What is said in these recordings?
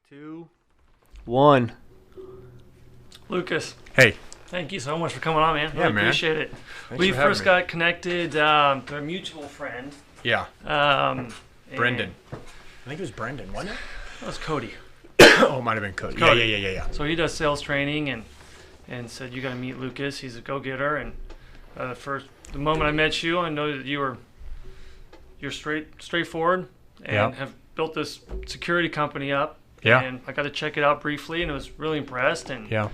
2, 1. Lucas, Hey. thank you so much for coming on, man. Yeah, Really man. appreciate it. Thanks We for having first me. got connected through a mutual friend. Yeah. And Brendan. I think it was Brendan, wasn't it? That was Cody. Oh, it might have been Cody. Cody. Yeah. So he does sales training and said, you got to meet Lucas. He's a go-getter. And the moment I met you, I know that you're straightforward and Yep. have built this security company up. Yeah. And I got to check it out briefly, and I was really impressed. And Yeah.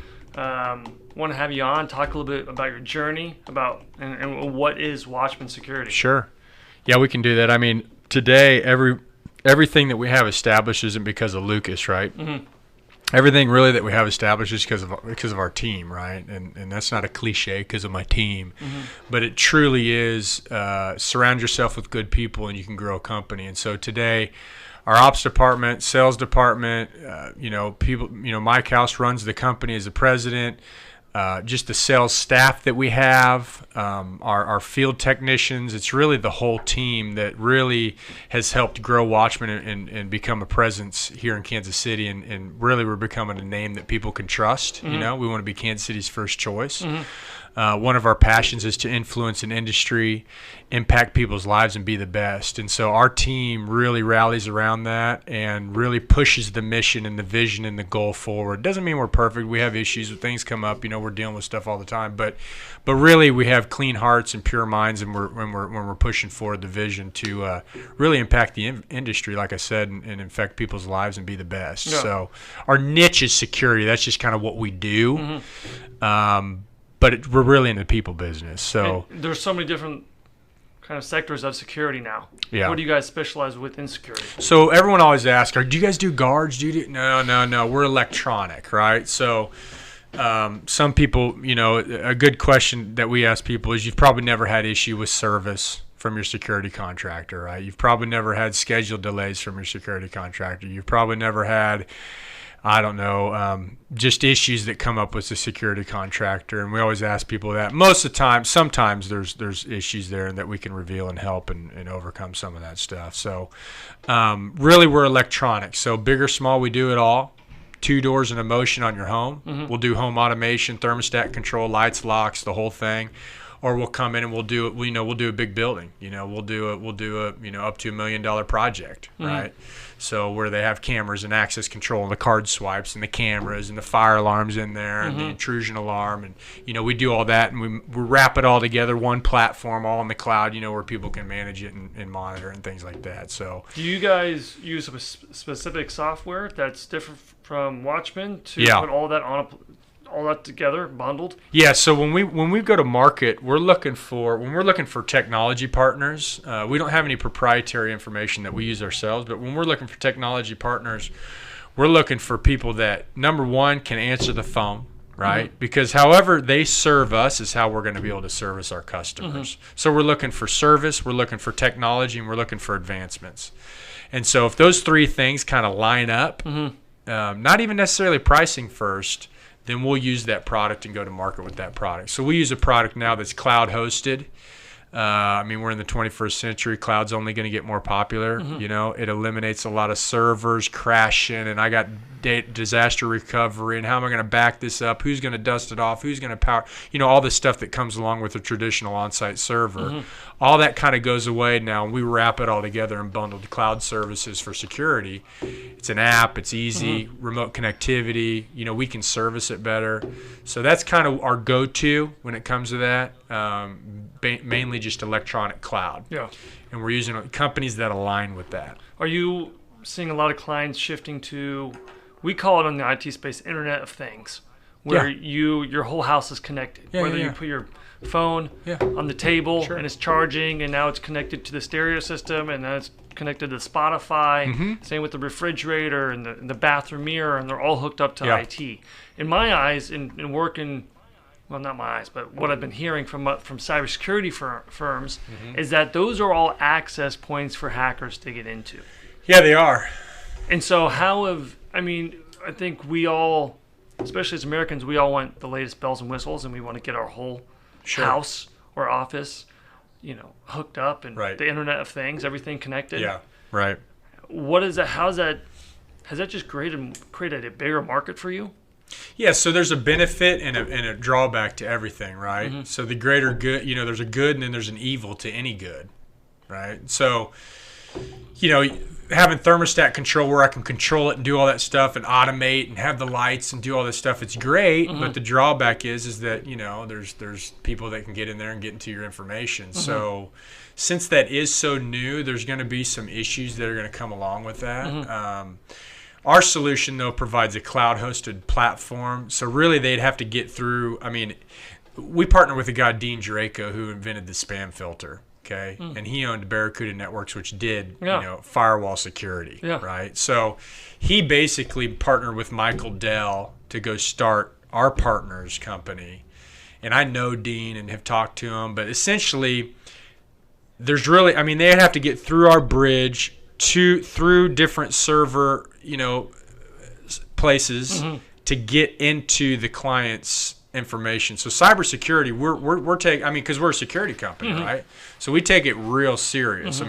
want to have you on, talk a little bit about your journey, and what is Watchmen Security. Sure. Yeah, we can do that. I mean, today, everything that we have established isn't because of Lucas, right? Mm-hmm. Everything really that we have established is because of our team, right? And that's not a cliche because of my team, but it truly is. Surround yourself with good people, and you can grow a company. And so today, our ops department, sales department, people, Mike House runs the company as the president. Just the sales staff that we have, our field technicians. It's really the whole team that really has helped grow Watchmen and become a presence here in Kansas City. And really, we're becoming a name that people can trust. Mm-hmm. We want to be Kansas City's first choice. Mm-hmm. One of our passions is to influence an industry, impact people's lives, and be the best. And so our team really rallies around that and really pushes the mission and the vision and the goal forward. Doesn't mean we're perfect. We have issues when things come up. We're dealing with stuff all the time. But really, we have clean hearts and pure minds, and we're pushing forward the vision to really impact the industry, like I said, and affect people's lives and be the best. Yeah. So our niche is security. That's just kind of what we do. But we're really in the people business. So And there's so many different kind of sectors of security now. Yeah. What do you guys specialize with in security? So everyone always asks, do you guys do guards? No. We're electronic, right? So some people, a good question that we ask people is you've probably never had issue with service from your security contractor, right? You've probably never had schedule delays from your security contractor. You've probably never had just issues that come up with the security contractor. And we always ask people that. Most of the time, sometimes there's issues there that we can reveal and help and overcome some of that stuff. So really, we're electronic. So big or small, we do it all. 2 doors and a motion on your home. Mm-hmm. We'll do home automation, thermostat control, lights, locks, the whole thing. Or we'll come in and we'll do it. We'll do a big building. We'll do a up to $1 million project, right? So where they have cameras and access control and the card swipes and the cameras and the fire alarms in there and the intrusion alarm, and we do all that, and we wrap it all together, one platform, all in the cloud, where people can manage it and monitor and things like that. So Do you guys use a specific software that's different from Watchmen to put all that together, bundled? Yeah, so when we go to market, we're looking for technology partners. We don't have any proprietary information that we use ourselves, but when we're looking for technology partners, we're looking for people that, number one, can answer the phone, right? Mm-hmm. Because however they serve us is how we're going to be able to service our customers. Mm-hmm. So we're looking for service, we're looking for technology, and we're looking for advancements. And so if those three things kind of line up, not even necessarily pricing first, then we'll use that product and go to market with that product. So we use a product now that's cloud hosted. We're in the 21st century. Cloud's only going to get more popular. It eliminates a lot of servers crashing, and I got disaster recovery, and how am I going to back this up? Who's going to dust it off? Who's going to power? All the stuff that comes along with a traditional on-site server. All that kind of goes away now. We wrap it all together in bundled cloud services for security. It's an app. It's easy. Remote connectivity. We can service it better. So that's kind of our go-to when it comes to that. Mainly just electronic cloud. Yeah. And we're using companies that align with that. Are you seeing a lot of clients shifting to, we call it on the IT space, Internet of Things, where your whole house is connected. Whether you put your phone on the table and it's charging, and now it's connected to the stereo system, and then it's connected to Spotify. Same with the refrigerator and the bathroom mirror, and they're all hooked up to IT. In my eyes, in working, well, not my eyes, but what I've been hearing from cybersecurity firms is that those are all access points for hackers to get into. Yeah, they are. And so I think we all, especially as Americans, we all want the latest bells and whistles, and we want to get our whole house or office, hooked up, and the Internet of Things, everything connected. Yeah, right. What is that? How's that Has that just created a bigger market for you? Yeah, so there's a benefit and a drawback to everything, right? Mm-hmm. So the greater good, there's a good and then there's an evil to any good, right? So, having thermostat control where I can control it and do all that stuff and automate and have the lights and do all this stuff, it's great. Mm-hmm. But the drawback is that, there's people that can get in there and get into your information. Mm-hmm. So since that is so new, there's going to be some issues that are going to come along with that. Mm-hmm. Our solution, though, provides a cloud-hosted platform. So really they'd have to get through, we partner with a guy, Dean Draco, who invented the spam filter, okay? Mm. And he owned Barracuda Networks, which did, firewall security, right? So he basically partnered with Michael Dell to go start our partner's company. And I know Dean and have talked to him, but essentially there's really, they'd have to get through our bridge through different server, places to get into the client's information. So cybersecurity, we're taking, because we're a security company, right? So we take it real serious.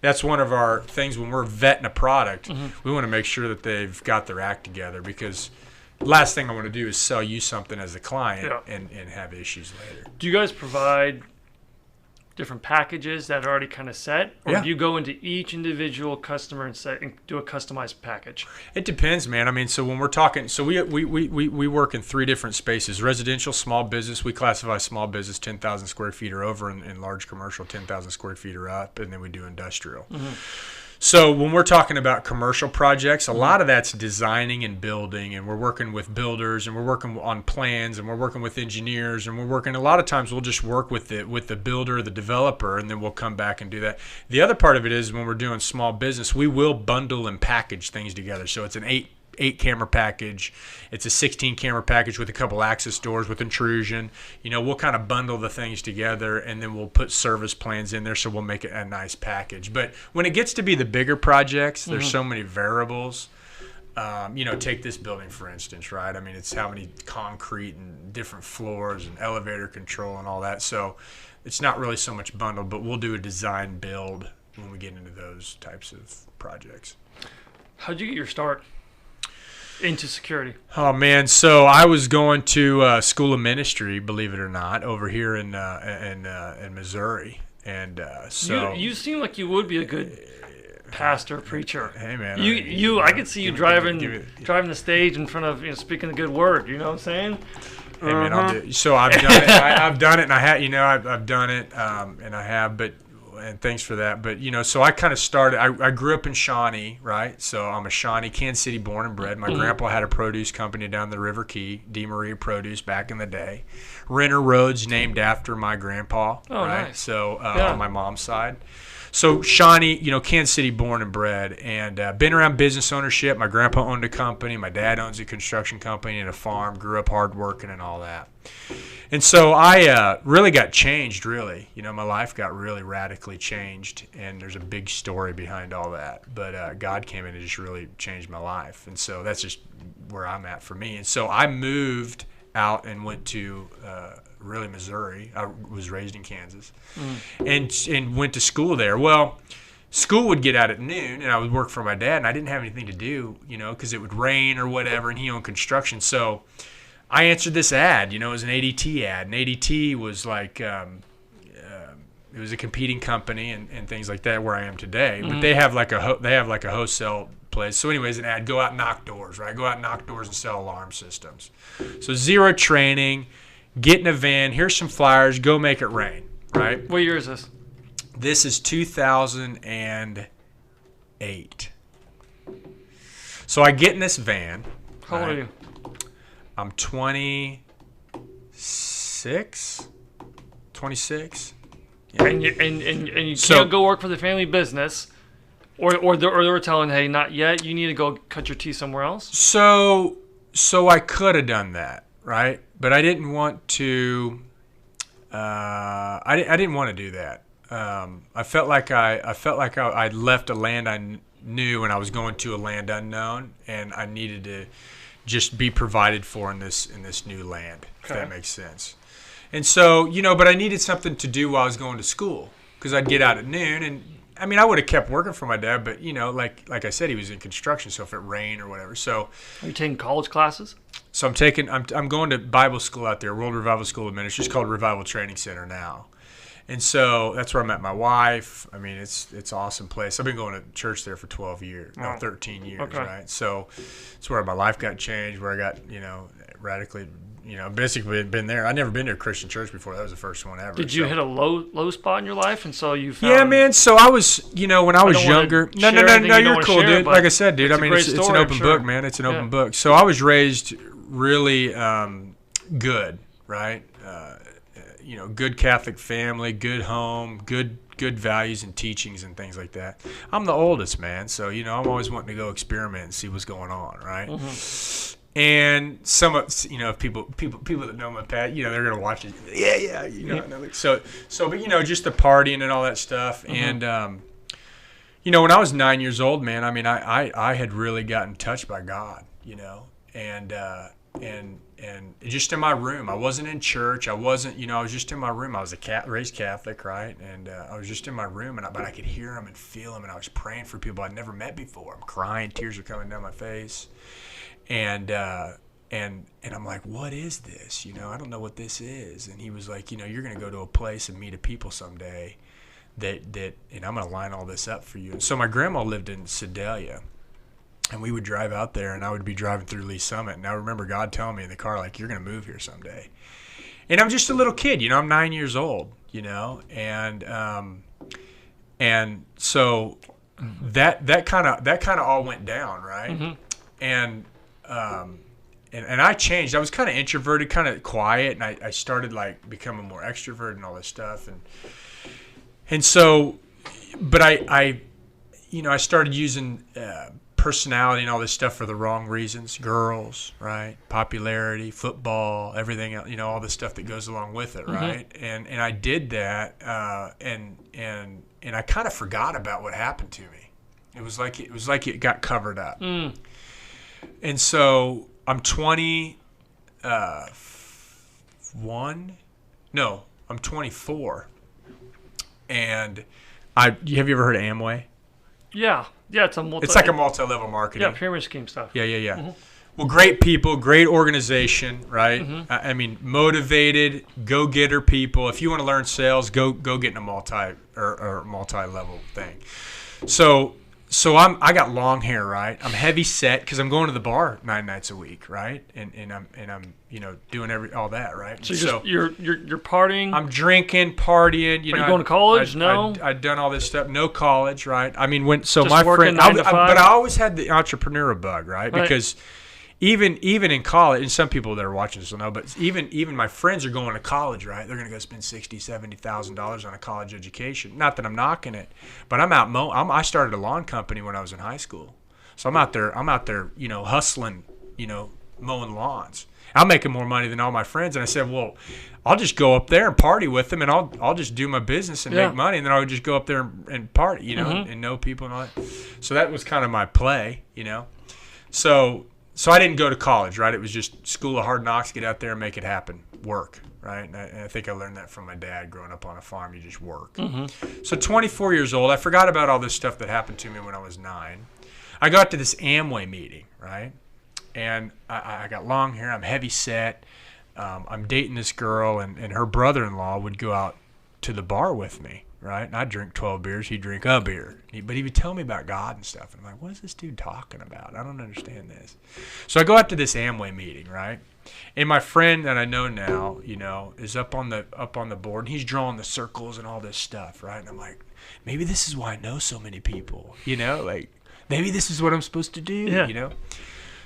That's one of our things when we're vetting a product. We want to make sure that they've got their act together, because the last thing I want to do is sell you something as a client and have issues later. Do you guys provide different packages that are already kind of set, or do you go into each individual customer and do a customized package? It depends, man. So when we're talking, we work in 3 different spaces: residential, small business. We classify small business 10,000 square feet or over, and large commercial 10,000 square feet or up, and then we do industrial. So when we're talking about commercial projects, a lot of that's designing and building, and we're working with builders, and we're working on plans, and we're working with engineers, and a lot of times we'll just work with the builder, the developer, and then we'll come back and do that. The other part of it is when we're doing small business, we will bundle and package things together. So it's an 8 camera package. It's a 16 camera package with a couple access doors with intrusion. We'll kind of bundle the things together, and then we'll put service plans in there, so we'll make it a nice package. But when it gets to be the bigger projects, there's so many variables. Take this building, for instance, right? It's how many concrete and different floors and elevator control and all that. So it's not really so much bundled, but we'll do a design build when we get into those types of projects. How'd you get your start into security? Oh man, so I was going to school of ministry, believe it or not, over here in Missouri, and so you seem like you would be a good pastor, preacher. Hey man, I could see you driving the stage in front of speaking a good word. You know what I'm saying? Hey man, I'll do. So I've done it. I've done it, and I've done it, and I have, but. And thanks for that. But, so I kind of started, I grew up in Shawnee, right? So I'm a Shawnee, Kansas City born and bred. My grandpa had a produce company down the River Key, D. Maria Produce, back in the day. Renner Road's named after my grandpa, right? Nice. So on my mom's side. So Shawnee, Kansas City born and bred, and been around business ownership. My grandpa owned a company. My dad owns a construction company and a farm. Grew up hardworking and all that. And so I really got changed, really. My life got really radically changed, and there's a big story behind all that. But God came in and just really changed my life. And so that's just where I'm at for me. And so I moved out and went to really Missouri. I was raised in Kansas and went to school there. Well, school would get out at noon, and I would work for my dad, and I didn't have anything to do, because it would rain or whatever, and he owned construction. So I answered this ad, it was an ADT ad, and ADT was like, it was a competing company and things like that where I am today. But they have like a wholesale place. So anyways, an ad, go out and knock doors, right? Go out and knock doors and sell alarm systems. So 0 training, get in a van, here's some flyers, go make it rain, right? What year is this? This is 2008. So I get in this van. How old are you? I'm 26. Yeah. And you can't go work for the family business, or they were telling, hey, not yet. You need to go cut your teeth somewhere else. So I could have done that, right? But I didn't want to. I didn't want to do that. I felt like I'd left a land I knew, and I was going to a land unknown, and I needed to just be provided for in this new land, if that makes sense. And so, but I needed something to do while I was going to school, because I'd get out at noon, and I mean, I would have kept working for my dad, but like I said, he was in construction, so if it rained or whatever. So are you taking college classes? So I'm going to Bible school out there, World Revival School of Ministry. It's called Revival Training Center now. And so that's where I met my wife. I mean, it's an awesome place. I've been going to church there for 12 years, 13 years, okay. Right? So it's where my life got changed, where I got, radically, basically been there. I'd never been to a Christian church before. That was the first one ever. Did you hit a low spot in your life? And so you found... Yeah, man. So I was, when I was younger. No, you're cool, dude. Like I said, dude, I mean, it's an open book, man. It's an open book. So I was raised really good, right? Good Catholic family, good home, good values and teachings and things like that. I'm the oldest, man, so I'm always wanting to go experiment and see what's going on, right? Mm-hmm. And some of people that know my past, they're gonna watch it. Yeah. So, but just the partying and all that stuff, mm-hmm. And when I was 9 years old, man, I mean, I had really gotten touched by God, and just in my room. I wasn't in church. I wasn't, I was just in my room. I was raised Catholic, right? And I was just in my room, but I could hear him and feel him, and I was praying for people I'd never met before. I'm crying, tears are coming down my face, and I'm like, what is this? I don't know what this is. And he was like, you're gonna go to a place and meet a people someday that and I'm gonna line all this up for you. And so my grandma lived in Sedalia. And we would drive out there, and I would be driving through Lee Summit. And I remember God telling me in the car, like, you're going to move here someday. And I'm just a little kid, I'm 9 years old, and so that kind of all went down, right? Mm-hmm. And I changed. I was kind of introverted, kind of quiet, and I started like becoming more extroverted and all this stuff. And so, but I started using personality and all this stuff for the wrong reasons. Girls, right? Popularity, football, everything else, all the stuff that goes along with it, right? Mm-hmm. And I did that, and I kind of forgot about what happened to me. It was like it got covered up. Mm. And so I'm 24, and have you ever heard of Amway? Yeah. Yeah, it's like a multi-level marketing. Yeah, pyramid scheme stuff. Yeah. Mm-hmm. Well, great people, great organization, right? Mm-hmm. I mean, motivated, go-getter people. If you want to learn sales, go get in a multi-level thing. So I got long hair, right? I'm heavy set because I'm going to the bar 9 nights a week, right? And I'm doing all that, right? So you're partying. I'm drinking, partying. Are you going to college? No. I'd done all this stuff. No college, right? I mean, my friend, but I always had the entrepreneur bug, right? Because even in college, and some people that are watching this will know, but even my friends are going to college, right? They're going to go spend $60,000-$70,000 on a college education. Not that I'm knocking it, but I'm out I started a lawn company when I was in high school, so I'm out there, hustling, mowing lawns. I'm making more money than all my friends, and I said, well, I'll just go up there and party with them, and I'll just do my business and make money, and then I would just go up there and party, mm-hmm. and know people and all that. So that was kind of my play, So I didn't go to college, right? It was just school of hard knocks, get out there and make it happen, work, right? And I think I learned that from my dad growing up on a farm. You just work. Mm-hmm. So 24 years old, I forgot about all this stuff that happened to me when I was 9. I got to this Amway meeting, right? And I got long hair. I'm heavy set. I'm dating this girl, and her brother-in-law would go out to the bar with me, right? And I'd drink 12 beers. He'd drink a beer. But he would tell me about God and stuff. And I'm like, what is this dude talking about? I don't understand this. So I go out to this Amway meeting, right? And my friend that I know now, is up on the board. And he's drawing the circles and all this stuff, right? And I'm like, maybe this is why I know so many people, like maybe this is what I'm supposed to do,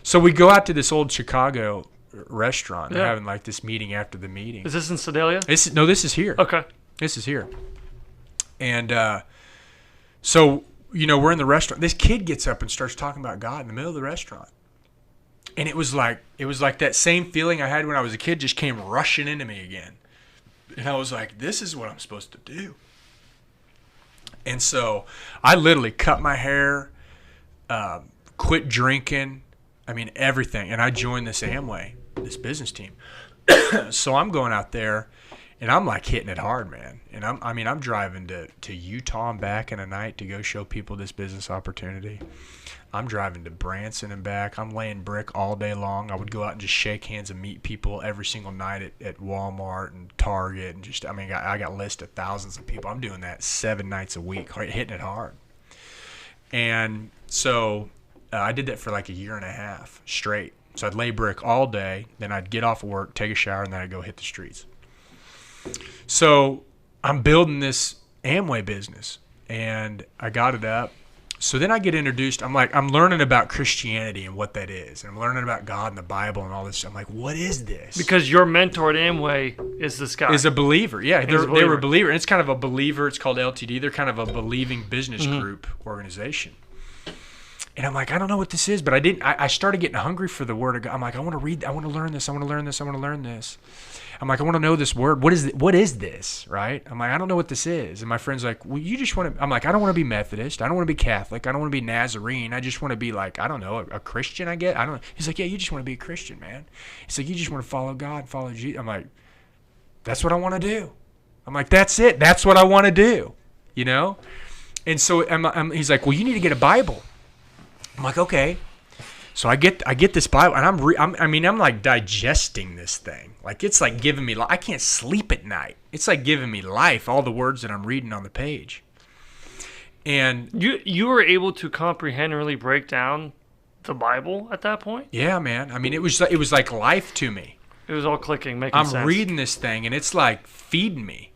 So we go out to this old Chicago restaurant. They're having like this meeting after the meeting. Is this in Sedalia? This is here. Okay. This is here. And so, we're in the restaurant. This kid gets up and starts talking about God in the middle of the restaurant. And it was like that same feeling I had when I was a kid just came rushing into me again. And I was like, this is what I'm supposed to do. And so I literally cut my hair, quit drinking, everything. And I joined this Amway, this business team. So I'm going out there, And I'm like hitting it hard, man. And I'm driving to Utah and back in a night to go show people this business opportunity. I'm driving to Branson and back. I'm laying brick all day long. I would go out and just shake hands and meet people every single night at Walmart and Target. And just, I got lists of thousands of people. I'm doing that 7 nights a week, hitting it hard. And so I did that for like a year and a half straight. So I'd lay brick all day. Then I'd get off of work, take a shower, and then I'd go hit the streets. So I'm building this Amway business, and I got it up. So then I get introduced. I'm learning about Christianity and what that is. And I'm learning about God and the Bible and all this. I'm like, what is this? Because your mentor at Amway is this guy. Is a believer. Yeah, they were a believer. And it's kind of a believer. It's called LTD. They're kind of a believing business group organization. And I'm like, I don't know what this is, but I started getting hungry for the word of God. I'm like, I want to read. I want to learn this. I want to learn this. I want to learn this. I'm like, I want to know this word. What is this, right? I'm like, I don't know what this is. And my friend's like, well, you just want to, I'm like, I don't want to be Methodist. I don't want to be Catholic. I don't want to be Nazarene. I just want to be like, I don't know, a Christian, I guess. I don't know. He's like, yeah, you just want to be a Christian, man. He's like, you just want to follow God, follow Jesus. I'm like, that's what I want to do. I'm like, that's it. That's what I want to do, you know? And so he's like, well, you need to get a Bible. I'm like, okay. So I get this Bible, and I'm like digesting this thing. Like, it's like giving me, I can't sleep at night. It's like giving me life, all the words that I'm reading on the page. And you were able to comprehend and really break down the Bible at that point? Yeah, man. I mean, it was like life to me. It was all clicking, making sense. I'm reading this thing, and it's like feeding me.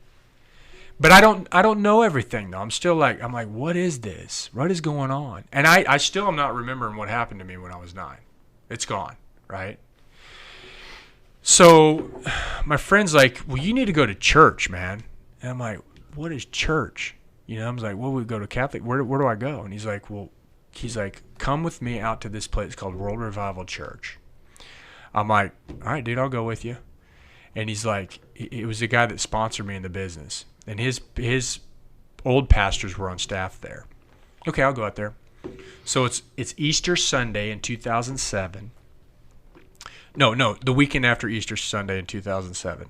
But I don't know everything, though. I'm like, what is this? What is going on? And I still am not remembering what happened to me when I was 9. It's gone, right? So my friend's like, well, you need to go to church, man. And I'm like, what is church? You know, I was like, well, we go to Catholic. Where do I go? And he's like, come with me out to this place called World Revival Church. I'm like, all right, dude, I'll go with you. And he's like, it was the guy that sponsored me in the business. And his old pastors were on staff there. Okay, I'll go out there. So it's Easter Sunday in 2007. No, the weekend after Easter Sunday in 2007.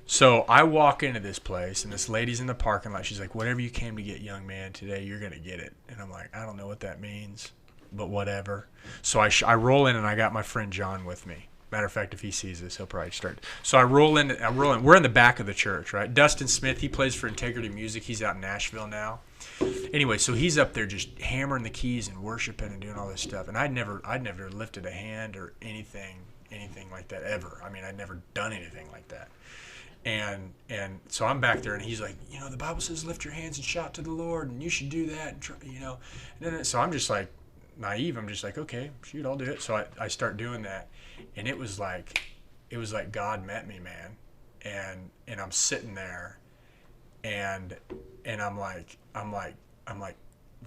So I walk into this place, and this lady's in the parking lot. She's like, whatever you came to get, young man, today, you're going to get it. And I'm like, I don't know what that means, but whatever. So I roll in, and I got my friend John with me. Matter of fact, if he sees this, he'll probably start. So I roll in. We're in the back of the church, right? Dustin Smith, he plays for Integrity Music. He's out in Nashville now. Anyway, so he's up there just hammering the keys and worshiping and doing all this stuff. And I'd never lifted a hand or anything like that ever. I mean, I'd never done anything like that. And so I'm back there, and he's like, you know, the Bible says lift your hands and shout to the Lord, and you should do that. And you know, and then, so I'm just like naive. I'm just like, okay, shoot, I'll do it. So I start doing that. And it was like God met me, man. And I'm sitting there, and I'm like,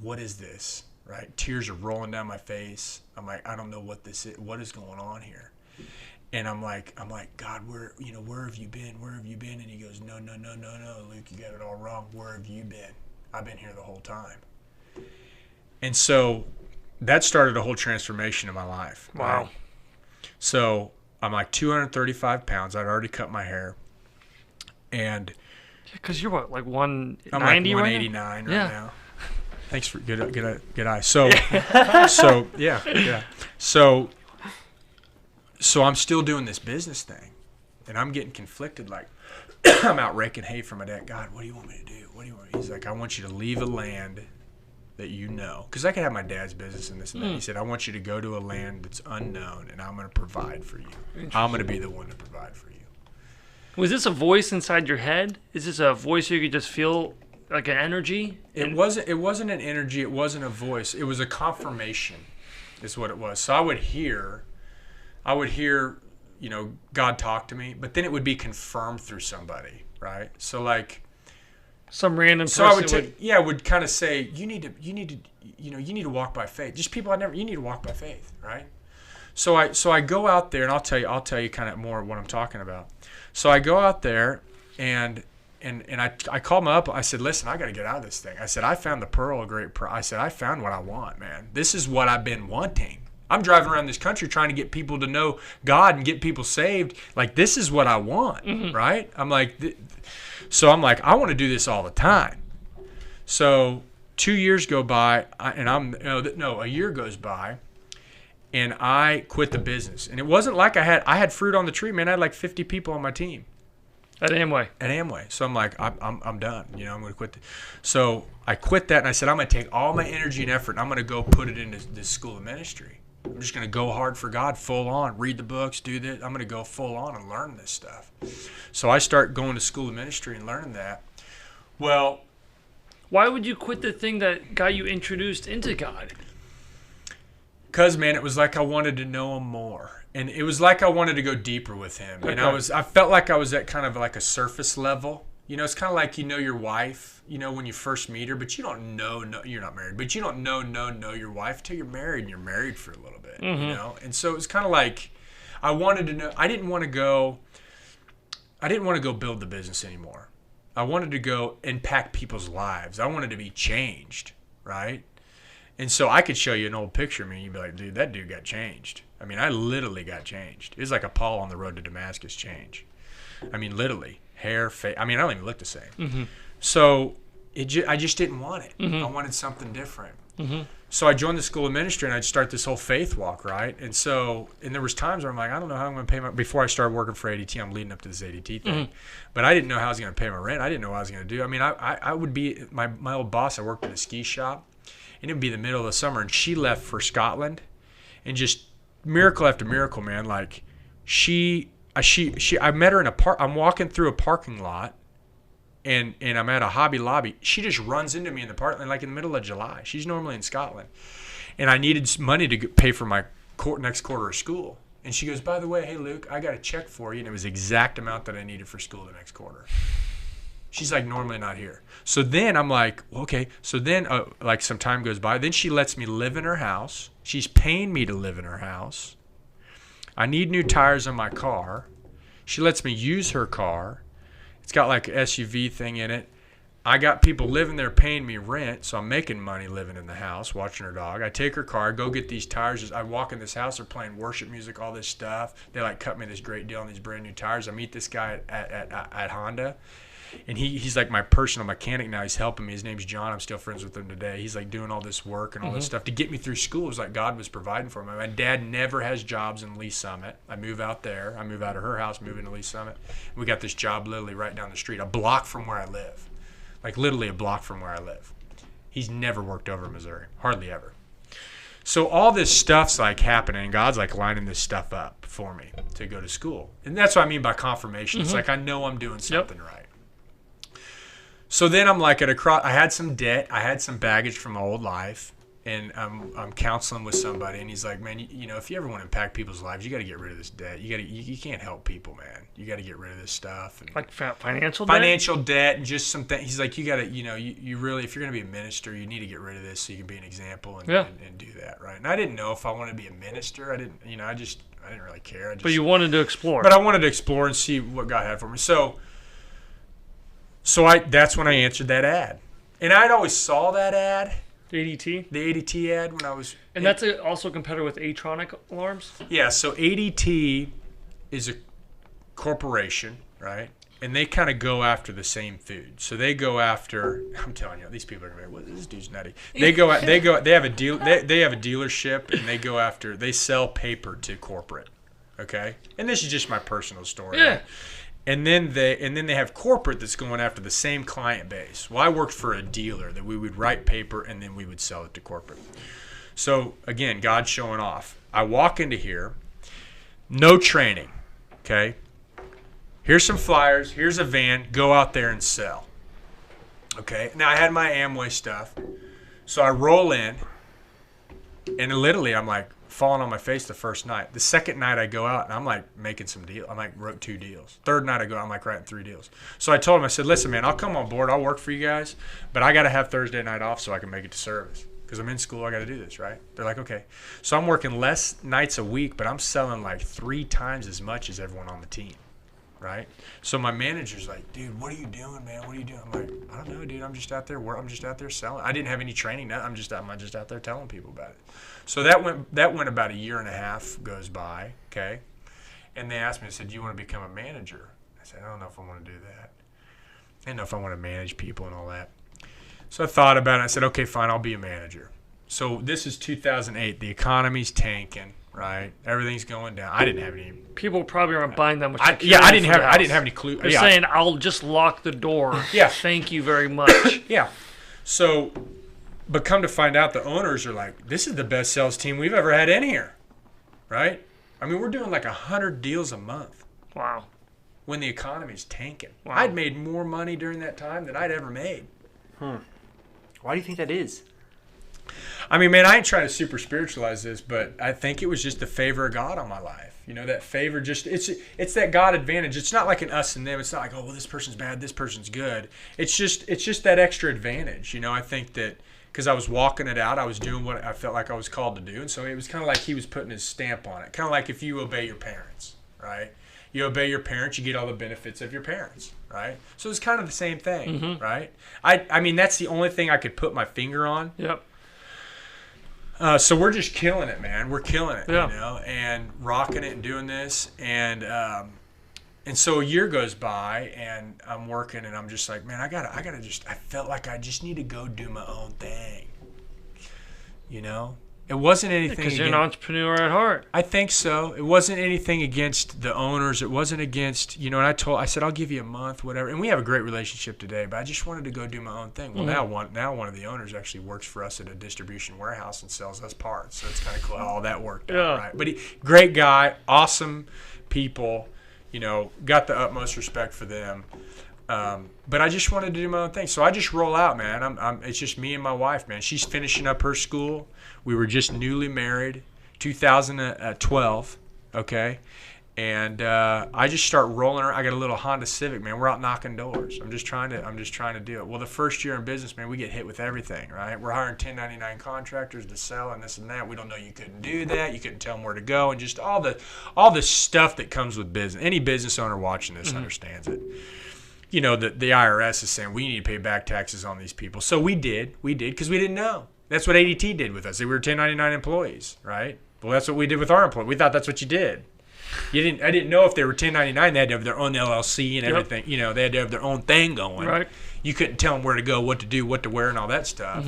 what is this? Right? Tears are rolling down my face. I'm like, I don't know what this is. What is going on here? And I'm like, God, where have you been? Where have you been? And he goes, no, Luke, you got it all wrong. Where have you been? I've been here the whole time. And so that started a whole transformation in my life. Wow. Right? So I'm like 235 pounds. I'd already cut my hair. And because you're what, like 190? I'm like 189 right now. Thanks for good eye. So yeah. So I'm still doing this business thing, and I'm getting conflicted. Like, I'm out raking hay for my dad. God, what do you want me to do? What do you want? He's like, I want you to leave a land that you know, because I could have my dad's business and this and that. He said, I want you to go to a land that's unknown, and I'm going to provide for you. I'm going to be the one to provide for you. Was this a voice inside your head? Is this a voice you could just feel like an energy? It wasn't an energy. It wasn't a voice. It was a confirmation is what it was. So I would hear, you know, God talk to me, but then it would be confirmed through somebody, right? So like, some random person. So I would kind of say, you need to walk by faith. Just people you need to walk by faith, right? So I go out there, and I'll tell you kind of more what I'm talking about. So I go out there, and I called him up. I said, listen, I got to get out of this thing. I said, I found the pearl of great price. I said, I found what I want, man. This is what I've been wanting. I'm driving around this country trying to get people to know God and get people saved. Like, this is what I want, right? I'm like, I want to do this all the time. So 2 years go by, a year goes by, and I quit the business. And it wasn't like I had fruit on the tree, man. I had like 50 people on my team. At Amway. So I'm like, I'm done. I'm going to quit. So I quit that, and I said, I'm going to take all my energy and effort, and I'm going to go put it into this school of ministry. I'm just going to go hard for God, full on, read the books, do this. I'm going to go full on and learn this stuff. So I start going to school of ministry and learning that. Well, why would you quit the thing that got you introduced into God? Because, man, it was like I wanted to know him more. And it was like I wanted to go deeper with him. Okay. And I felt like I was at kind of like a surface level. It's kind of like your wife, when you first meet her, but you don't know you're not married, but you don't know your wife till you're married, and you're married for a little bit, And so it was kind of like I wanted to know. I didn't want to go build the business anymore. I wanted to go impact people's lives. I wanted to be changed, right? And so I could show you an old picture of me, and you'd be like, dude, that dude got changed. I mean, I literally got changed. It was like a Paul on the road to Damascus change. I mean, literally. Hair, face. I mean, I don't even look the same. So I just didn't want it. I wanted something different. So I joined the school of ministry, and I'd start this whole faith walk, right? And there was times where I'm like, I don't know how I'm going to pay before I started working for ADT, I'm leading up to this ADT thing. But I didn't know how I was going to pay my rent. I didn't know what I was going to do. I mean, I would be, my old boss, I worked at a ski shop, and it would be the middle of the summer, and she left for Scotland, and just miracle after miracle, man. Like, I met her in I'm walking through a parking lot, and I'm at a Hobby Lobby. She just runs into me in the parking lot, like in the middle of July. She's normally in Scotland, and I needed money to pay for my next quarter of school. And she goes, by the way, hey, Luke, I got a check for you, and it was the exact amount that I needed for school the next quarter. She's like, normally not here. So then I'm like, okay. So then like some time goes by. Then she lets me live in her house. She's paying me to live in her house. I need new tires on my car. She lets me use her car. It's got like an SUV thing in it. I got people living there paying me rent, so I'm making money living in the house, watching her dog. I take her car, go get these tires. I walk in this house, they're playing worship music, all this stuff. They like cut me this great deal on these brand new tires. I meet this guy at Honda. And he's like my personal mechanic now. He's helping me. His name's John. I'm still friends with him today. He's like doing all this work and all this stuff to get me through school. It was like God was providing for me. My dad never has jobs in Lee Summit. I move out there. I move out of her house, move into Lee Summit. We got this job literally right down the street, a block from where I live. Like literally a block from where I live. He's never worked over in Missouri. Hardly ever. So all this stuff's like happening. God's like lining this stuff up for me to go to school. And that's what I mean by confirmation. It's like I know I'm doing something right. So then I'm like I had some debt, I had some baggage from my old life, and I'm counseling with somebody, and he's like, man, if you ever want to impact people's lives, you got to get rid of this debt. You can't help people, man. You got to get rid of this stuff. And like financial debt and just some things. He's like, you got to, you really, if you're going to be a minister, you need to get rid of this so you can be an example and do that, right? And I didn't know if I wanted to be a minister. I didn't really care. But you wanted to explore. But I wanted to explore and see what God had for me. So that's when I answered that ad. And I'd always saw that ad. The ADT? The ADT ad when I was... And that's also a competitor with Atronic Alarms? Yeah, so ADT is a corporation, right? And they kind of go after the same food. So they go after... I'm telling you, these people are going to be like, well, this dude's nutty. They have a dealership, and they sell paper to corporate, okay? And this is just my personal story. Yeah. Right? And then they have corporate that's going after the same client base. Well, I worked for a dealer that we would write paper and then we would sell it to corporate. So again, God's showing off. I walk into here, no training, okay? Here's some flyers, here's a van, go out there and sell. Okay, now I had my Amway stuff. So I roll in, and literally I'm like, falling on my face the first night. The second night I go out and I'm like making some deals. I'm like wrote 2 deals. Third night I go out, I'm like writing 3 deals. So I told him, I said, listen, man, I'll come on board. I'll work for you guys, but I got to have Thursday night off so I can make it to service because I'm in school. I got to do this, right? They're like, okay. So I'm working less nights a week, but I'm selling like 3 times as much as everyone on the team. right? So my manager's like, dude, what are you doing, man? What are you doing? I'm like, I don't know, dude. I'm just out there selling. I didn't have any training. I'm just out there telling people about it. So that went about a year and a half goes by, okay? And they asked me, they said, do you want to become a manager? I said, I don't know if I want to do that. I didn't know if I want to manage people and all that. So I thought about it. I said, okay, fine, I'll be a manager. So this is 2008. The economy's tanking, right? Everything's going down. I didn't have any. People probably aren't buying that much. I didn't have any clue. They're saying, I'll just lock the door. Yeah. Thank you very much. Yeah. So, but come to find out, the owners are like, this is the best sales team we've ever had in here, right? I mean, we're doing like 100 deals a month. Wow. When the economy's tanking. Wow. I'd made more money during that time than I'd ever made. Why do you think that is? I mean, man, I ain't trying to super spiritualize this, but I think it was just the favor of God on my life. You know, that favor it's that God advantage. It's not like an us and them. It's not like, oh, well, this person's bad, this person's good. It's just that extra advantage. You know, I think that because I was walking it out, I was doing what I felt like I was called to do. And so it was kind of like he was putting his stamp on it. Kind of like if you obey your parents, right? You obey your parents, you get all the benefits of your parents, right? So it's kind of the same thing, right? I mean, that's the only thing I could put my finger on. Yep. So we're just killing it, man. We're killing it, yeah. You know, and rocking it and doing this. And so a year goes by, and I'm working, and I'm just like, man, I felt like I just need to go do my own thing. You know? It wasn't anything because you're an entrepreneur at heart. I think so. It wasn't anything against the owners. It wasn't against, you know, and I said, I'll give you a month, whatever. And we have a great relationship today, but I just wanted to go do my own thing. Well, now one of the owners actually works for us at a distribution warehouse and sells us parts. So it's kind of cool how all that worked out, right? But great guy, awesome people, you know, got the utmost respect for them. But I just wanted to do my own thing. So I just roll out, man. It's just me and my wife, man. She's finishing up her school. We were just newly married, 2012, okay? And I just start rolling around. I got a little Honda Civic, man. We're out knocking doors. I'm just trying to do it. Well, the first year in business, man, we get hit with everything, right? We're hiring 1099 contractors to sell and this and that. We don't know you couldn't do that. You couldn't tell them where to go, and just all the stuff that comes with business. Any business owner watching this understands it. You know, the IRS is saying we need to pay back taxes on these people. So we did because we didn't know. That's what ADT did with us. We were 1099 employees, right? Well, that's what we did with our employees. We thought that's what you did. I didn't know if they were 1099, they had to have their own LLC and everything. You know, they had to have their own thing going. Right. You couldn't tell them where to go, what to do, what to wear, and all that stuff.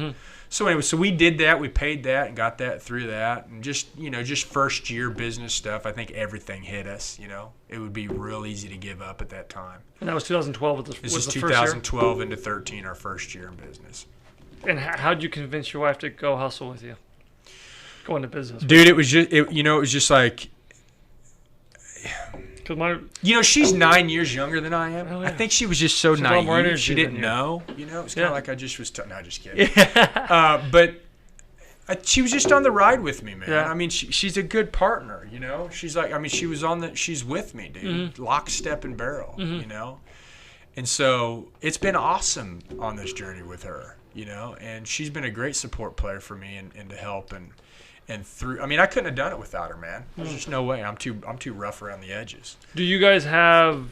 So anyway, so we did that. We paid that and got that through that. And just first year business stuff, I think everything hit us, you know. It would be real easy to give up at that time. And that was 2012 This is 2012 into 13, our first year in business. And how did you convince your wife to go hustle with you? Go into business? Dude, it was just like, you know, she's 9 years younger than I am. Oh, yeah. I think she was just so naive. She didn't know. You know, it was kind of like I just was. No, just kidding. But she was just on the ride with me, man. Yeah. I mean, she's a good partner. You know, she's like, I mean, she's with me, dude. Lock, step, and barrel. You know, and so it's been awesome on this journey with her. You know, and she's been a great support player for me and to help and through. I mean, I couldn't have done it without her, man. There's just no way. I'm too rough around the edges. Do you guys have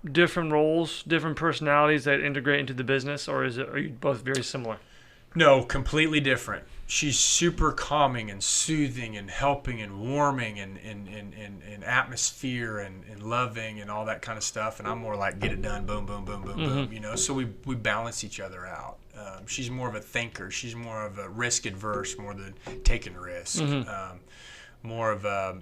different roles, different personalities that integrate into the business, or are you both very similar? No, completely different. She's super calming and soothing and helping and warming and atmosphere and loving and all that kind of stuff. And I'm more like get it done, boom, boom, boom, boom, boom. You know, so we balance each other out. She's more of a thinker. She's more of a risk adverse, more than taking risk. More of a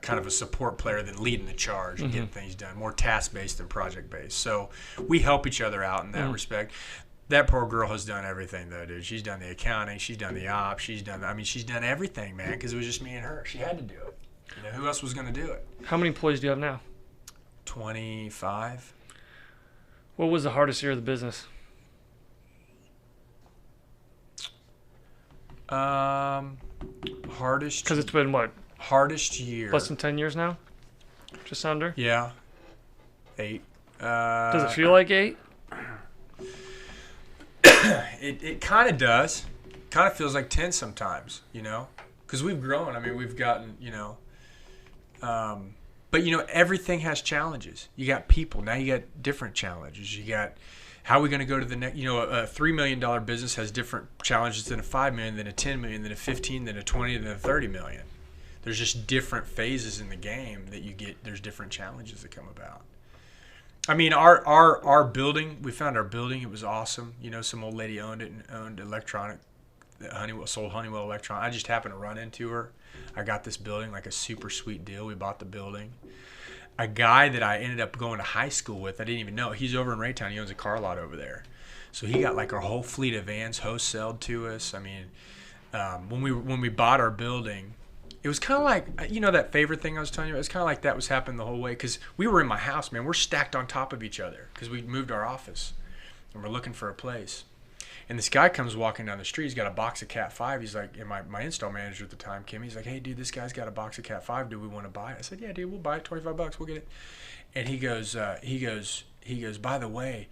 kind of a support player than leading the charge and getting things done. More task based than project based. So we help each other out in that respect. That poor girl has done everything, though, dude. She's done the accounting. She's done the ops. She's done everything, man, because it was just me and her. She had to do it. You know, who else was going to do it? How many employees do you have now? 25. What was the hardest year of the business? Hardest. Because it's been what? Hardest year. Less than 10 years now? Just under? Yeah. 8. Does it feel like 8? It kind of does. Kind of feels like 10 sometimes, you know, because we've grown. I mean, we've gotten, you know, But, everything has challenges. You got people. Now you got different challenges. You got how are we going to go to the next, a $3 million business has different challenges than a $5 million, than a $10 million, than a 15, than a 20, than a 30 million. There's just different phases in the game that you get. There's different challenges that come about. I mean, our building, we found our building. It was awesome. Some old lady owned it and owned electronic, sold Honeywell electronic. I just happened to run into her. I got this building, like a super sweet deal. We bought the building. A guy that I ended up going to high school with, I didn't even know. He's over in Raytown. He owns a car lot over there. So he got like our whole fleet of vans wholesaled to us. I mean, when we bought our building, it was kind of like, that favorite thing I was telling you, it was kind of like that was happening the whole way. Because we were in my house, man. We're stacked on top of each other because we moved our office and we're looking for a place. And this guy comes walking down the street. He's got a box of Cat 5. He's like, and my install manager at the time, Kim, he's like, hey, dude, this guy's got a box of Cat 5. Do we want to buy it? I said, yeah, dude, we'll buy it. $25. We'll get it. And he goes, by the way,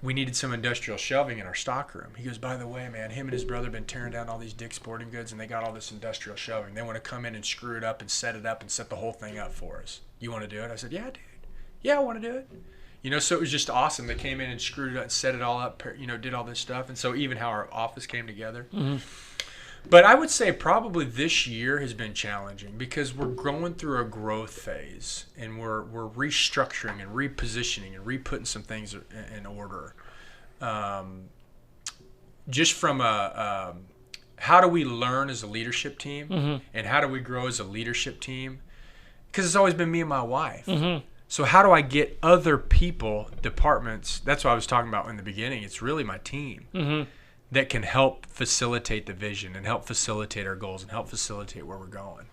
we needed some industrial shelving in our stock room. He goes, by the way, man, him and his brother have been tearing down all these Dick's Sporting Goods, and they got all this industrial shelving. They want to come in and screw it up and set the whole thing up for us. You want to do it? I said, yeah, dude. Yeah, I want to do it. So it was just awesome. They came in and screwed it up and set it all up, did all this stuff. And so even how our office came together. Mm-hmm. But I would say probably this year has been challenging because we're going through a growth phase and we're restructuring and repositioning and re-putting some things in order. Just from how do we learn as a leadership team, mm-hmm. and how do we grow as a leadership team? Because it's always been me and my wife. Mm-hmm. So how do I get other people, departments, that's what I was talking about in the beginning. It's really my team, mm-hmm. that can help facilitate the vision and help facilitate our goals and help facilitate where we're going.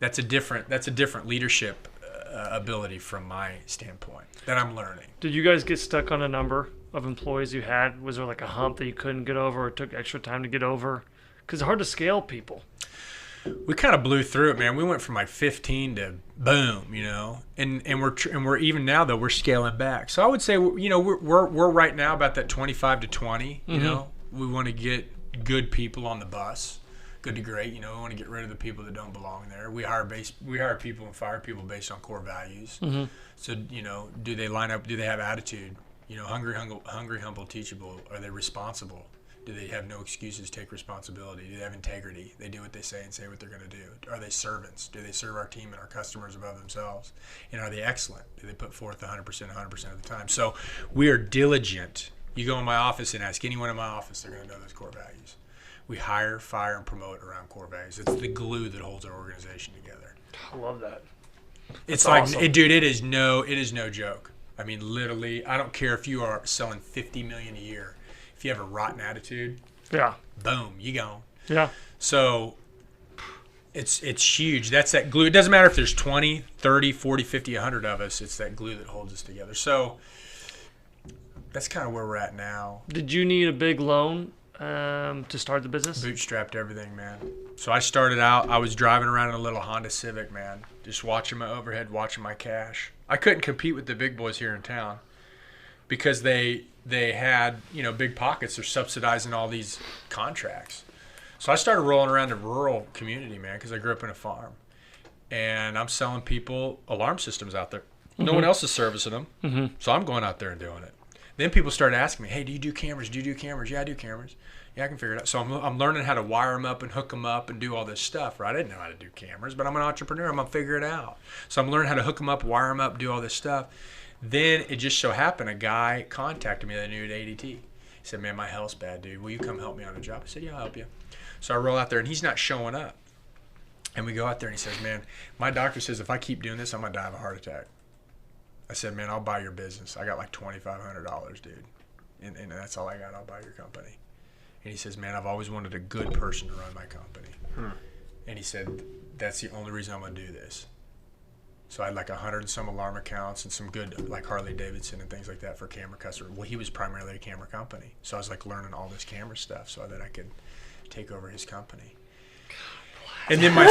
That's a different leadership ability from my standpoint that I'm learning. Did you guys get stuck on a number of employees you had? Was there like a hump that you couldn't get over or took extra time to get over? Because it's hard to scale people. We kind of blew through it, man. We went from like 15 to boom, and we're even now though we're scaling back. So I would say we're right now about that 25 to 20. Mm-hmm. We want to get good people on the bus, good to great. We want to get rid of the people that don't belong there. We hire people and fire people based on core values. Mm-hmm. So do they line up? Do they have attitude? Hungry, humble, teachable. Are they responsible? Do they have no excuses, take responsibility? Do they have integrity? They do what they say and say what they're going to do. Are they servants? Do they serve our team and our customers above themselves? And are they excellent? Do they put forth 100% of the time? So we are diligent. You go in my office and ask anyone in my office, they're going to know those core values. We hire, fire, and promote around core values. It's the glue that holds our organization together. I love that. It's like, awesome. Dude, it is no joke. I mean, literally, I don't care if you are selling $50 million a year. If you have a rotten attitude, yeah, boom, you gone. Yeah. So it's huge. That's that glue. It doesn't matter if there's 20, 30, 40, 50, 100 of us. It's that glue that holds us together. So that's kind of where we're at now. Did you need a big loan to start the business? Bootstrapped everything, man. So I started out, I was driving around in a little Honda Civic, man, just watching my overhead, watching my cash. I couldn't compete with the big boys here in town because they had, big pockets. They're subsidizing all these contracts. So I started rolling around a rural community, man, because I grew up in a farm. And I'm selling people alarm systems out there. Mm-hmm. No one else is servicing them. Mm-hmm. So I'm going out there and doing it. Then people started asking me, hey, do you do cameras? Do you do cameras? Yeah, I do cameras. Yeah, I can figure it out. So I'm learning how to wire them up and hook them up and do all this stuff, right? I didn't know how to do cameras, but I'm an entrepreneur. I'm going to figure it out. So I'm learning how to hook them up, wire them up, do all this stuff. Then it just so happened a guy contacted me that I knew at ADT. He said, man, my health's bad, dude. Will you come help me on a job? I said, yeah, I'll help you. So I roll out there, and he's not showing up. And we go out there, and he says, man, my doctor says if I keep doing this, I'm going to die of a heart attack. I said, man, I'll buy your business. I got like $2,500, dude. And that's all I got. I'll buy your company. And he says, man, I've always wanted a good person to run my company. And he said, that's the only reason I'm going to do this. So I had like 100 and some alarm accounts and some good like Harley Davidson and things like that for camera customers. Well, he was primarily a camera company. So I was like learning all this camera stuff so that I could take over his company. And then my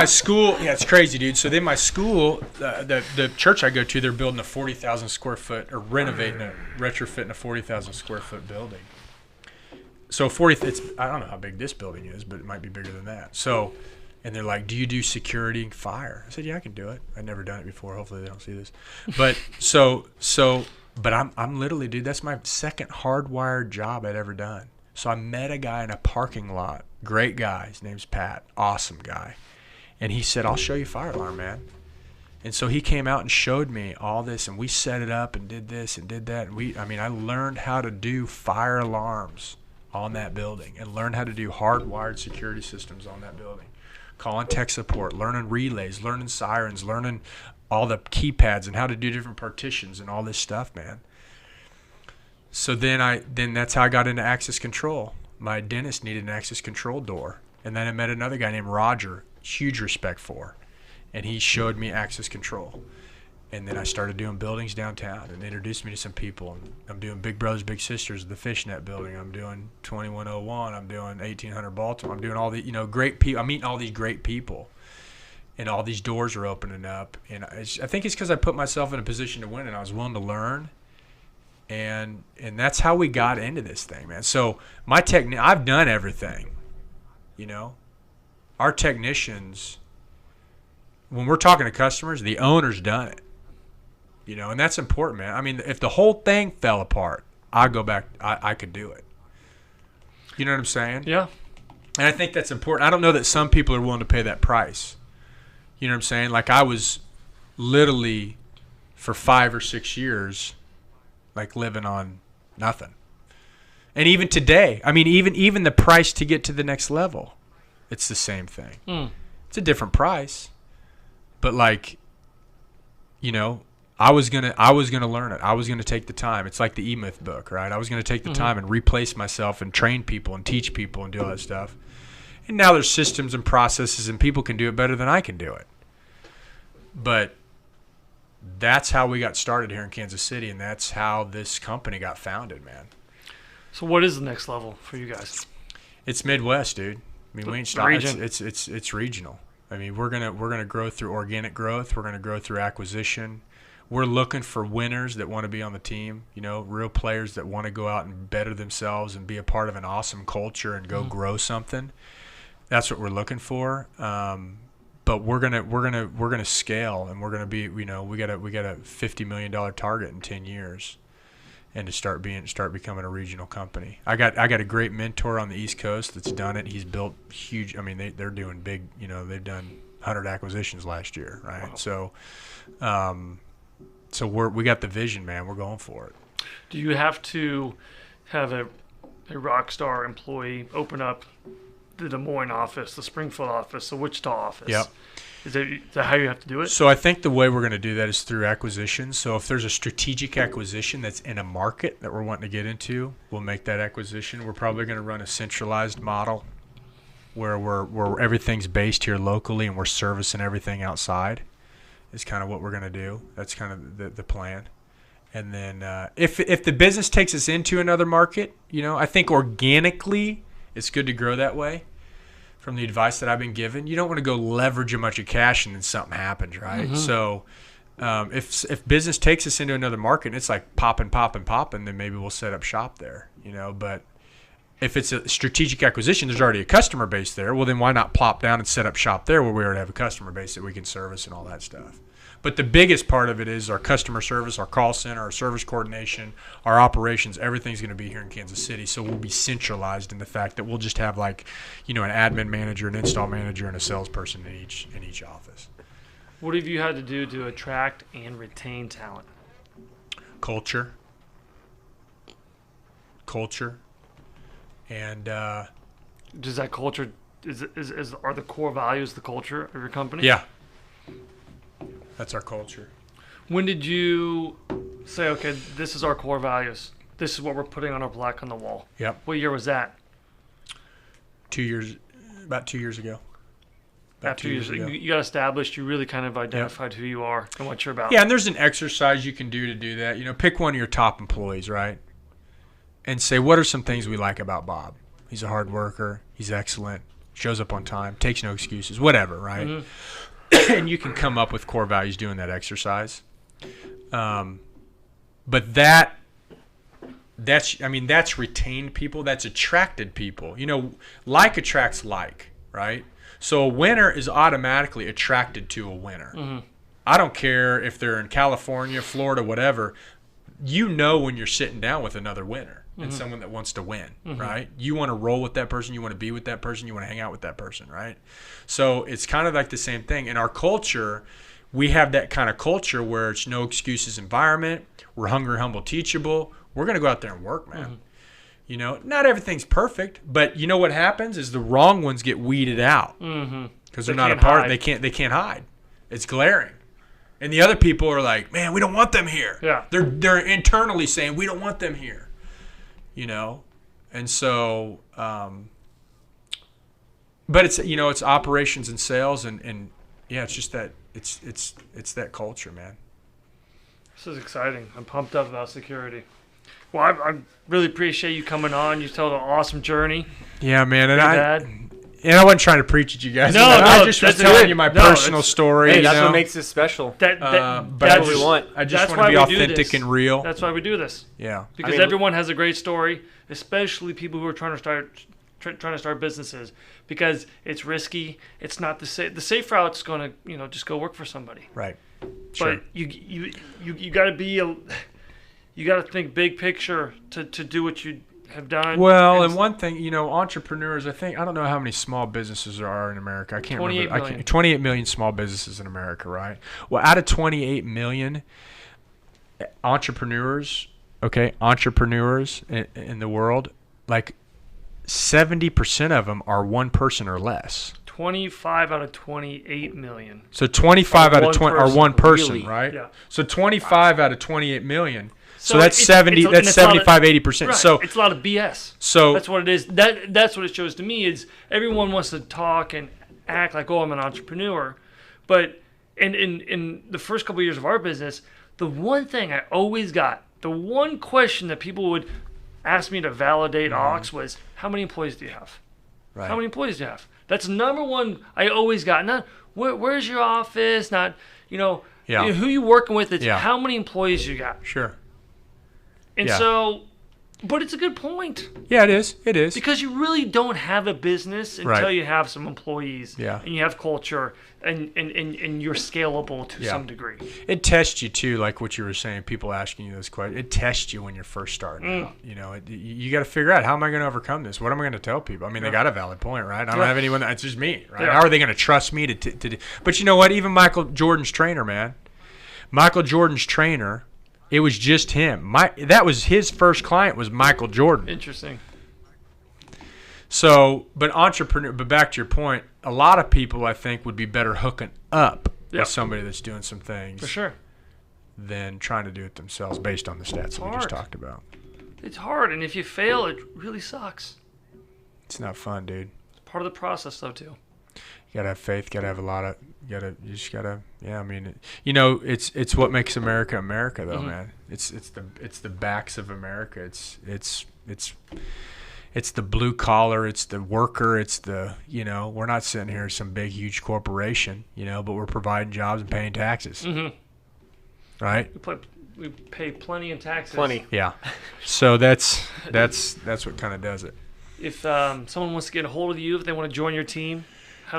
school, yeah, it's crazy, dude. So then my school, the church I go to, they're building a 40,000 square foot, or renovating retrofitting a 40,000 square foot building. So I don't know how big this building is, but it might be bigger than that. So And they're like, do you do security and fire? I said, yeah, I can do it. I've never done it before. Hopefully they don't see this. But but I'm literally, dude, that's my second hardwired job I'd ever done. So I met a guy in a parking lot. Great guy. His name's Pat. Awesome guy. And he said, I'll show you fire alarm, man. And so he came out and showed me all this, and we set it up and did this and did that. And I learned how to do fire alarms on that building and learned how to do hardwired security systems on that building. Calling tech support, learning relays, learning sirens, learning all the keypads and how to do different partitions and all this stuff, man. So then that's how I got into access control. My dentist needed an access control door. And then I met another guy named Roger, huge respect for. And he showed me access control. And then I started doing buildings downtown and introduced me to some people. And I'm doing Big Brothers Big Sisters, the Fishnet building. I'm doing 2101. I'm doing 1800 Baltimore. I'm doing all the great people. I'm meeting all these great people, and all these doors are opening up. And I think it's because I put myself in a position to win, and I was willing to learn. And that's how we got into this thing, man. So my I've done everything. Our technicians, when we're talking to customers, the owner's done it. And that's important, man. I mean, if the whole thing fell apart, I go back, I could do it. You know what I'm saying? Yeah. And I think that's important. I don't know that some people are willing to pay that price. You know what I'm saying? Like, I was literally for 5 or 6 years, like, living on nothing. And even today, I mean, even the price to get to the next level, it's the same thing. It's a different price. But like, I was gonna learn it. I was gonna take the time. It's like the E-Myth book, right? I was gonna take the time and replace myself and train people and teach people and do all that stuff. And now there's systems and processes, and people can do it better than I can do it. But that's how we got started here in Kansas City, and that's how this company got founded, man. So what is the next level for you guys? It's Midwest, dude. I mean, we ain't stopping. It's regional. I mean, we're gonna grow through organic growth. We're gonna grow through acquisition. We're looking for winners that want to be on the team, real players that want to go out and better themselves and be a part of an awesome culture and go grow something. That's what we're looking for. But we're gonna scale, and we're gonna be, we got a $50 million target in 10 years, and to start becoming a regional company. I got a great mentor on the East Coast that's done it. He's built huge. I mean, they're doing big. They've done 100 acquisitions last year, right? Wow. So we got the vision, man. We're going for it. Do you have to have a rock star employee open up the Des Moines office, the Springfield office, the Wichita office? Yep. Is that how you have to do it? So I think the way we're going to do that is through acquisition. So if there's a strategic acquisition that's in a market that we're wanting to get into, we'll make that acquisition. We're probably going to run a centralized model where everything's based here locally and we're servicing everything outside. Is kind of what we're going to do. That's kind of the plan. And then if the business takes us into another market, I think organically it's good to grow that way. From the advice that I've been given, you don't want to go leverage a bunch of cash and then something happens, right? So if business takes us into another market and it's like popping, then maybe we'll set up shop there, But if it's a strategic acquisition, there's already a customer base there. Well, then why not plop down and set up shop there where we already have a customer base that we can service and all that stuff. But the biggest part of it is our customer service, our call center, our service coordination, our operations. Everything's going to be here in Kansas City. So we'll be centralized in the fact that we'll just have an admin manager, an install manager, and a salesperson in each office. What have you had to do to attract and retain talent? Culture. And does that culture are the core values the culture of your company? Yeah, that's our culture. When did you say, okay, this is our core values, this is what we're putting on our plaque on the wall? Yep. What year was that? About 2 years ago. About 2 years ago. You got established, you really kind of identified who you are and what you're about. Yeah, and there's an exercise you can do to do that. Pick one of your top employees, right? And say, what are some things we like about Bob? He's a hard worker. He's excellent. Shows up on time. Takes no excuses. Whatever, right? Mm-hmm. And you can come up with core values doing that exercise. But that's retained people. That's attracted people. Like attracts like, right? So a winner is automatically attracted to a winner. Mm-hmm. I don't care if they're in California, Florida, whatever. You know when you're sitting down with another winner and someone that wants to win, right? You want to roll with that person. You want to be with that person. You want to hang out with that person, right? So it's kind of like the same thing. In our culture, we have that kind of culture where it's no excuses environment. We're hungry, humble, teachable. We're going to go out there and work, man. You know, not everything's perfect, but you know what happens is the wrong ones get weeded out because they're not a part. They can't hide. It's glaring. And the other people are like, man, we don't want them here. Yeah. They're internally saying we don't want them here. You know, and so, but it's, you know, it's operations and sales and yeah, it's just that it's that culture, man. This is exciting. I'm pumped up about security. Well, I really appreciate you coming on. You told an awesome journey. Yeah, man. And I wasn't trying to preach at you guys. No, I just was telling you my personal story. Hey, that's what makes this special. But that's what we want. I just want to be authentic and real. That's why we do this. Yeah. Because everyone has a great story, especially people who are trying to start businesses. Because it's risky. It's not the safe route's going to, you know, just go work for somebody. Right. Sure. But you got to you got to think big picture to do what you have done. Well, and one thing, you know, entrepreneurs, I don't know how many small businesses there are in America. I can't remember. 28 million small businesses in America, right? Well, out of 28 million entrepreneurs in the world, like 70% of them are one person or less. 25 out of 28 million. So 25 out of 20 are one person, really? right? Yeah. So 25 out of 28 million. So that's it's 75, 80%. Right. So it's a lot of BS. So that's what it is. That's what it shows to me is everyone wants to talk and act like, oh, I'm an entrepreneur. But in the first couple of years of our business, the one thing I always got, the one question that people would ask me to validate AUX was, how many employees do you have? Right. How many employees do you have? That's number one I always got. Not where's your office, not, you know, who you working with. It's how many employees you got. Sure. And so, but it's a good point. Yeah, it is. It is. Because you really don't have a business until you have some employees and you have culture and you're scalable to some degree. It tests you too, like what you were saying, people asking you this question. It tests you when you're first starting out. You know, you got to figure out, how am I going to overcome this? What am I going to tell people? I mean, they got a valid point, right? I don't have anyone, it's just me, right? How are they going to trust me to do? But you know what? Even Michael Jordan's trainer, man. Michael Jordan's trainer, it was just him. That was his first client was Michael Jordan. Interesting. So, but back to your point, a lot of people I think would be better hooking up with somebody that's doing some things for sure than trying to do it themselves based on the stats that we just talked about. It's hard, and if you fail, it really sucks. It's not fun, dude. It's part of the process, though, too. You gotta have faith. Gotta have I mean, you know, it's what makes America America, though, man. It's the backs of America. It's the blue collar. It's the worker. It's the, you know, we're not sitting here as some big huge corporation, you know, but we're providing jobs and paying taxes, right? We pay plenty in taxes. Plenty. Yeah. So that's what kind of does it. If someone wants to get a hold of you, if they want to join your team.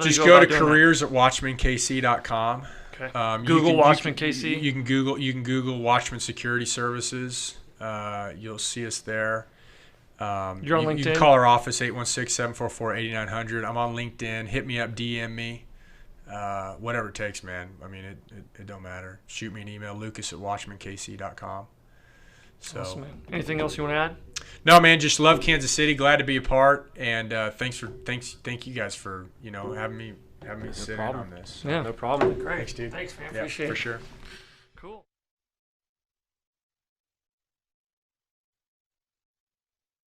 Just go to careers@watchmenkc.com. Okay. Google Watchmen KC. You can Google Watchmen Security Services. You'll see us there. You're on LinkedIn. You can call our office 816-744-8900. I'm on LinkedIn. Hit me up, DM me. Whatever it takes, man. I mean, it don't matter. Shoot me an email, lucas@watchmenkc.com. So, awesome, man. Anything else you want to add? No, man, just love Kansas City. Glad to be a part, and thank you guys for, you know, having me sit in on this. Yeah, no problem. Great. Thanks, dude. Thanks, man. Yeah, Appreciate it. for sure.